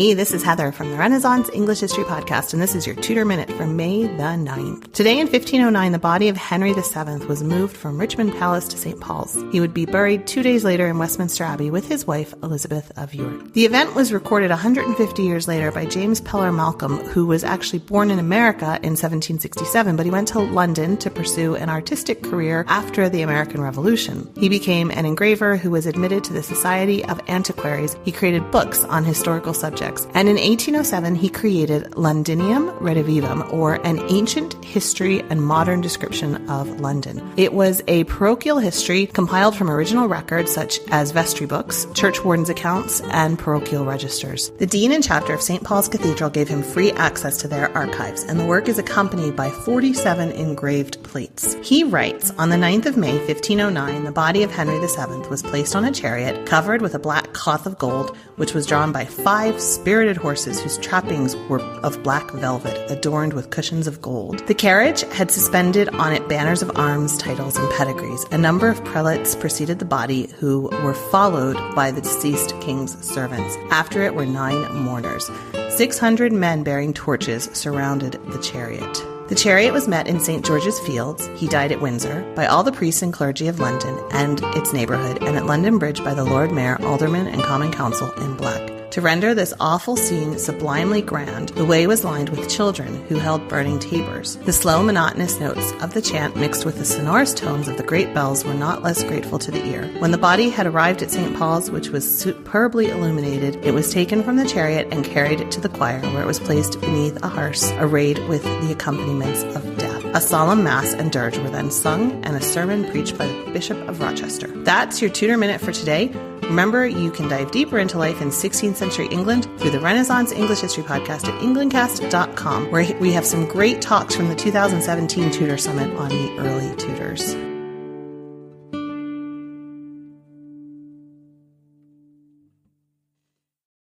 Hey, this is Heather from the Renaissance English History Podcast, and this is your Tudor Minute for May the 9th. Today in 1509, the body of Henry VII was moved from Richmond Palace to St. Paul's. He would be buried 2 days later in Westminster Abbey with his wife, Elizabeth of York. The event was recorded 150 years later by James Peller Malcolm, who was actually born in America in 1767, but he went to London to pursue an artistic career after the American Revolution. He became an engraver who was admitted to the Society of Antiquaries. He created books on historical subjects. And in 1807, he created Londinium Redivivum, or an ancient history and modern description of London. It was a parochial history compiled from original records such as vestry books, church wardens' accounts, and parochial registers. The dean and chapter of St. Paul's Cathedral gave him free access to their archives, and the work is accompanied by 47 engraved plates. He writes, on the 9th of May, 1509, the body of Henry VII was placed on a chariot covered with a black cloth of gold, which was drawn by 5 spirited horses whose trappings were of black velvet, adorned with cushions of gold. The carriage had suspended on it banners of arms, titles, and pedigrees. A number of prelates preceded the body, who were followed by the deceased king's servants. After it were 9 mourners. 600 men bearing torches surrounded the chariot. The chariot was met in St. George's Fields, he died at Windsor, by all the priests and clergy of London and its neighbourhood, and at London Bridge by the Lord Mayor, Aldermen, and Common Council in black. To render this awful scene sublimely grand, the way was lined with children who held burning tapers. The slow, monotonous notes of the chant mixed with the sonorous tones of the great bells were not less grateful to the ear. When the body had arrived at St. Paul's, which was superbly illuminated, it was taken from the chariot and carried to the choir, where it was placed beneath a hearse, arrayed with the accompaniments of death. A solemn mass and dirge were then sung, and a sermon preached by the Bishop of Rochester. That's your Tudor Minute for today. Remember, you can dive deeper into life in 16th century England through the Renaissance English History Podcast at englandcast.com, where we have some great talks from the 2017 Tudor Summit on the early Tudors.